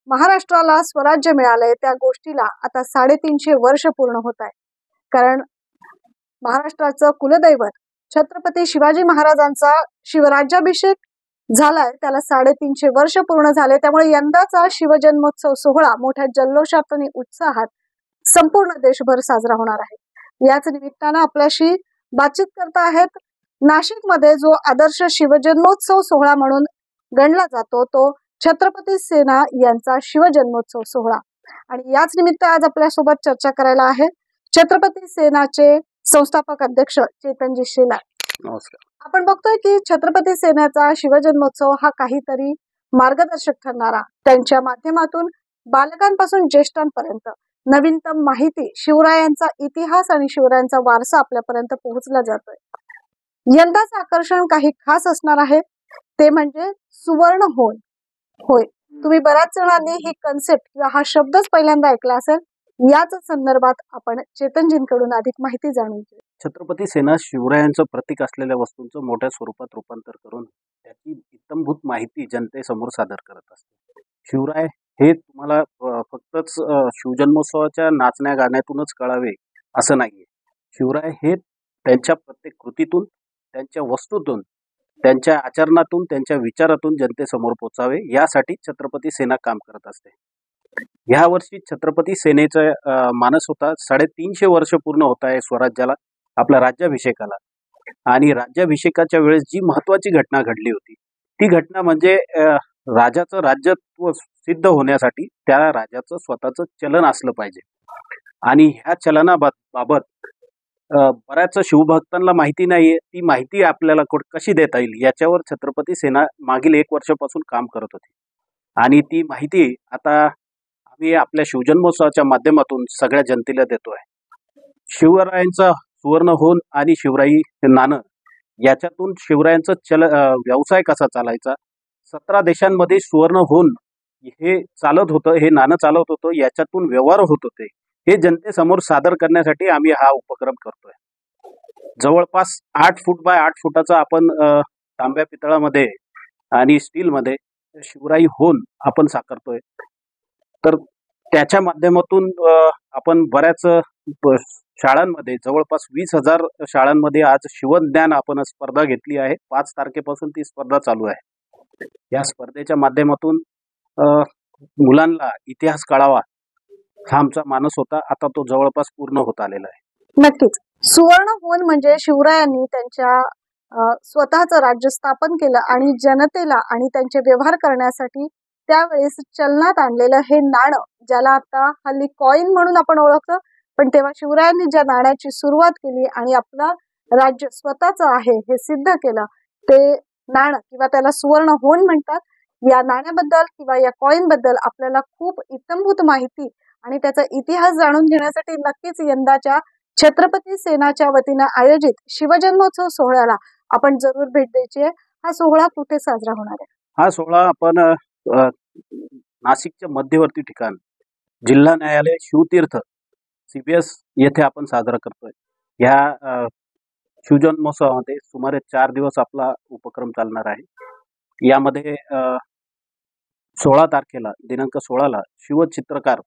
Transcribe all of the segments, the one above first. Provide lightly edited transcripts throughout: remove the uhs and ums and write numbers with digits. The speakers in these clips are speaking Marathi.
महाराष्ट्राला स्वराज्य मिळालंय त्या गोष्टीला आता 350 वर्ष पूर्ण होत आहे. कारण महाराष्ट्राचं कुलदैवत छत्रपती शिवाजी महाराजांचा शिवराज्याभिषेक झालाय, त्याला 350 वर्ष पूर्ण झाले. त्यामुळे यंदाचा शिवजन्मोत्सव सोहळा मोठ्या जल्लोषात आणि उत्साहात संपूर्ण देशभर साजरा होणार आहे. याच निमित्तानं आपल्याशी बातचीत करता आहेत नाशिकमध्ये जो आदर्श शिवजन्मोत्सव सोहळा म्हणून गणला जातो तो छत्रपती सेना यांचा शिवजन्मोत्सव सोहळा. आणि याच निमित्त आज आपल्यासोबत चर्चा करायला आहे छत्रपती सेनाचे संस्थापक अध्यक्ष चेतनजी शेलार. नमस्कार. आपण बघतोय की छत्रपती सेनेचा शिवजन्मोत्सव हा काहीतरी मार्गदर्शक ठरणारा, त्यांच्या माध्यमातून बालकांपासून ज्येष्ठांपर्यंत नवीनतम माहिती, शिवरायांचा इतिहास आणि शिवरायांचा वारसा आपल्यापर्यंत पोहोचला जातोय. यंदाचं आकर्षण काही खास असणार आहे, ते म्हणजे सुवर्ण होय. तुम्ही बऱ्याच जणांनी ही कन्सेप्ट किंवा हा शब्दच पहिल्यांदा ऐकला असेल. याच संदर्भात आपण चेतनजींकडून अधिक माहिती जाणून घेऊ. छत्रपती सेना शिवरायांचं प्रतीक असलेल्या वस्तूंचं मोठ्या स्वरूपात रूपांतर करून त्याची इत्थंभूत माहिती जनतेसमोर सादर करत असते. शिवराय हे तुम्हाला फक्तच शिवजन्मोत्सवाच्या नाचण्या गाण्यातूनच कळावे असं नाहीये. शिवराय हे त्यांच्या प्रत्येक कृतीतून, त्यांच्या वस्तूतून, त्यांच्या आचरणातून, त्यांच्या विचारातून जनतेसमोर पोचावे यासाठी छत्रपती सेना काम करत असते. ह्या वर्षी छत्रपती सेनेचा मानस होता 350 वर्ष पूर्ण होत आहे स्वराज्याला, आपल्या राज्याभिषेकाला. आणि राज्याभिषेकाच्या वेळेस जी महत्वाची घटना घडली होती ती घटना म्हणजे राजाचं राज्यत्व सिद्ध होण्यासाठी त्या राजाचं स्वतःचं चलन असलं पाहिजे. आणि ह्या चलनाबाबत बऱ्याच शिवभक्तांना माहिती नाहीये. ती माहिती आपल्याला कशी देता येईल याच्यावर छत्रपती सेना मागील 1 वर्षापासून काम करत होती. आणि ती माहिती आता आम्ही आपल्या शिवजन्मोत्सवाच्या माध्यमातून सगळ्या जनतेला देतोय. शिवरायांचा सुवर्ण होऊन आणि शिवराई नाणं याच्यातून शिवरायांचं व्यवसाय कसा चालायचा, 17 देशांमध्ये सुवर्ण होऊन हे चालत होतं, हे नाणं चालत होतं, याच्यातून व्यवहार होत होते, हे जनतेसमोर सादर करण्यासाठी आम्ही हा उपक्रम करतोय. जवळपास 8 फूट बाय 8 फुटाचा आपण तांब्या पितळामध्ये आणि स्टीलमध्ये शिवराई होऊन आपण साकारतोय. तर त्याच्या माध्यमातून आपण बऱ्याच शाळांमध्ये, जवळपास 20,000 शाळांमध्ये आज शिवज्ञान आपण स्पर्धा घेतली आहे. 5 तारखेपासून ती स्पर्धा चालू आहे. या स्पर्धेच्या माध्यमातून मुलांना इतिहास कळावा हा आमचा मानस होता. आता तो जवळपास पूर्ण होत आलेला आहे. नक्कीच सुवर्ण होऊन म्हणजे शिवरायांनी त्यांच्या स्वतःचं राज्य स्थापन केलं आणि जनतेला आणि त्यांचे व्यवहार करण्यासाठी त्यावेळेस चलनात आणलेलं हे नाणं, ज्याला आता हल्ली कॉइन म्हणून आपण ओळखतो, पण तेव्हा शिवरायांनी ज्या नाण्याची सुरुवात केली आणि आपलं राज्य स्वतःचं आहे हे सिद्ध केलं, ते नाणं किंवा त्याला सुवर्ण होऊन म्हणतात. या नाण्याबद्दल किंवा या कॉइन बद्दल आपल्याला खूप इत्थंभूत माहिती आणि त्याचा इतिहास जाणून घेण्यासाठी नक्कीच यंदाच्या छत्रपती सेनाच्या वतीनं आयोजित शिवजन्मोत्सव सोहळ्याला आपण जरूर भेट द्यायची आहे. हा सोहळा कुठे साजरा होणार आहे? हा सोहळा आपण नाशिकच्या मध्यवर्ती ठिकाण जिल्हा न्यायालय शिवतीर्थ CBS येथे आपण साजरा करतोय. ह्या शिवजन्मोत्सवामध्ये सुमारे 4 दिवस आपला उपक्रम चालणार आहे. यामध्ये 16 तारखेला दिनांक 16ला शिवचित्रकार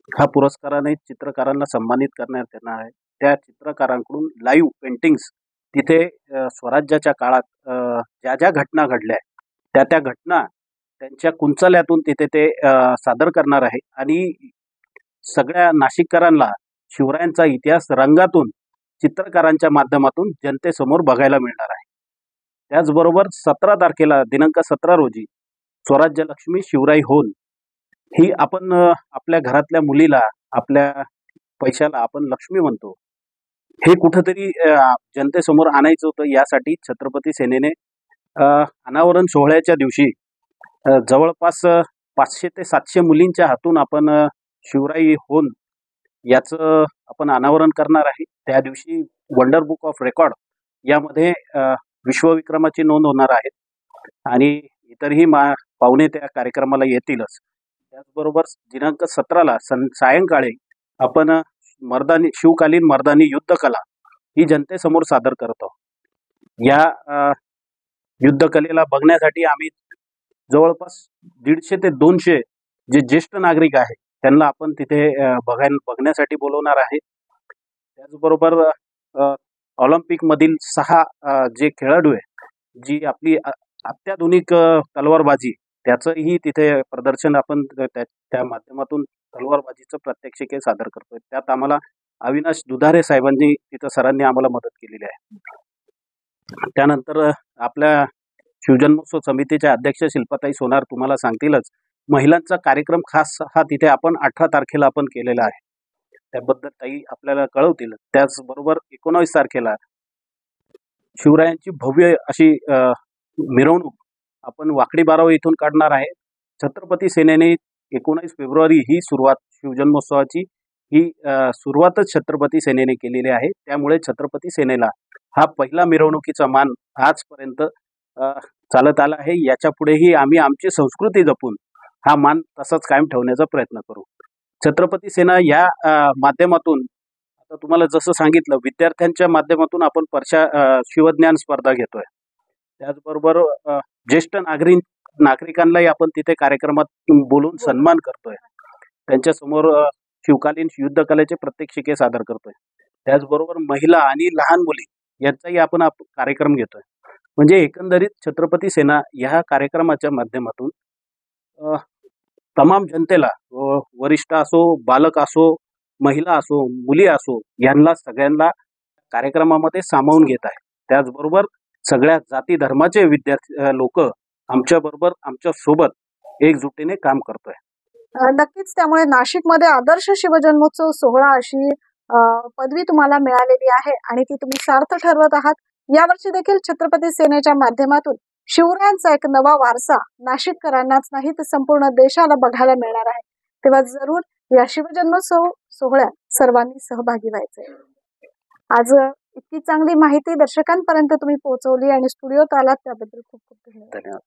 हा पुरस्काराने चित्रकारांना सन्मानित करण्यात येणार आहे. त्या चित्रकारांकडून लाईव्ह पेंटिंग्स तिथे स्वराज्याच्या काळात ज्या ज्या घटना घडल्या त्या घटना त्यांच्या कुंचल्यातून तिथे ते सादर करणार आहे. आणि सगळ्या नाशिककरांना शिवरायांचा इतिहास रंगातून, चित्रकारांच्या माध्यमातून जनतेसमोर बघायला मिळणार आहे. त्याचबरोबर 17 तारखेला दिनांक 17 रोजी स्वराज्य लक्ष्मी शिवराई होऊन ही आपण आपल्या घरातल्या मुलीला, आपल्या पैशाला आपण लक्ष्मी म्हणतो, हे कुठंतरी जनतेसमोर आणायचं होतं. यासाठी छत्रपती सेनेने अनावरण सोहळ्याच्या दिवशी जवळपास 500 ते 700 मुलींच्या हातून आपण शिवराई होऊन याचं आपण अनावरण करणार आहे. त्या दिवशी वंडर बुक ऑफ रेकॉर्ड यामध्ये विश्वविक्रमाची नोंद होणार आहे. आणि इतरही पाहुणे त्या कार्यक्रमाला येतीलच. त्याचबरोबर दिनांक 17ला सायंकाळी आपण शिवकालीन मर्दानी युद्धकला ही जनतेसमोर सादर करतो. या युद्धकलेला बघण्यासाठी आम्ही जवळपास 150 ते 200 जे ज्येष्ठ नागरिक आहे त्यांना आपण तिथे बघण्यासाठी बोलवणार आहे. त्याचबरोबर ऑलिम्पिक मधील 6 जे खेळाडू आहे, जी आपली अत्याधुनिक तलवारबाजी त्याचंही तिथे प्रदर्शन आपण त्या माध्यमातून तलवारबाजीचं प्रात्यक्षिके सादर करतोय. त्यात आम्हाला अविनाश दुधारे साहेबांनी तिथं सरांनी आम्हाला मदत केलेली आहे. त्यानंतर आपल्या शिवजन्मोत्सव समितीच्या अध्यक्ष शिल्पाताई सोनार तुम्हाला सांगतीलच, महिलांचा कार्यक्रम खास हा तिथे आपण 18 तारखेला आपण केलेला आहे. त्याबद्दल ताई आपल्याला कळवतील. त्याचबरोबर 19 तारखेला शिवरायांची भव्य अशी मिरवणूक आपण वाकडी बाराव इथून काढणार आहे. छत्रपती सेनेने 19 फेब्रुवारी ही सुरुवात शिवजन्मोत्सवाची ही सुरुवातच छत्रपती सेनेने केलेली आहे. त्यामुळे छत्रपती सेनेला हा पहिला मिरवणुकीचा मान आजपर्यंत चालत आला आहे. याच्या पुढेही आम्ही आमची संस्कृती जपून हा मान तसाच कायम ठेवण्याचा प्रयत्न करू. छत्रपती सेना या माध्यमातून आता तुम्हाला जसं सांगितलं, विद्यार्थ्यांच्या माध्यमातून आपण शिवज्ञान स्पर्धा घेतोय. त्याचबरोबर ज्येष्ठ नागरिकांनाही आपण तिथे कार्यक्रमात बोलून सन्मान करतोय. त्यांच्यासमोर शिवकालीन युद्धकलेचे प्रात्यक्षिके सादर करतोय. त्याचबरोबर महिला आणि लहान मुली यांचाही आपण कार्यक्रम घेतोय. म्हणजे एकंदरीत छत्रपती सेना ह्या कार्यक्रमाच्या माध्यमातून तमाम जनतेला, वरिष्ठ असो, बालक असो, महिला असो, मुली असो, यांना सगळ्यांना कार्यक्रमामध्ये सामावून घेत आहे. त्याचबरोबर सगळ्या जाती धर्माचे विद्यार्थी लोक आमच्याबरोबर, आमच्या सोबत एकजुटीने काम करतोय. नक्कीच त्यामुळे नाशिकमध्ये आदर्श शिवजन्मोत्सव सोहळा अशी पदवी तुम्हाला मिळालेली आहे आणि ती तुम्ही सार्थ ठरवत आहात. यावर्षी देखील छत्रपती सेनेच्या माध्यमातून शिवरायांचा एक नवा वारसा नाशिककरांनाच नाही तर संपूर्ण देशाला बघायला मिळणार आहे. तेव्हा जरूर या शिवजन्मोत्सव सोहळ्यात सर्वांनी सहभागी व्हायचे. आज इतकी चांगली माहिती दर्शकांपर्यंत तुम्ही पोहोचवली आणि स्टुडिओत आलात त्याबद्दल खूप खूप धन्यवाद.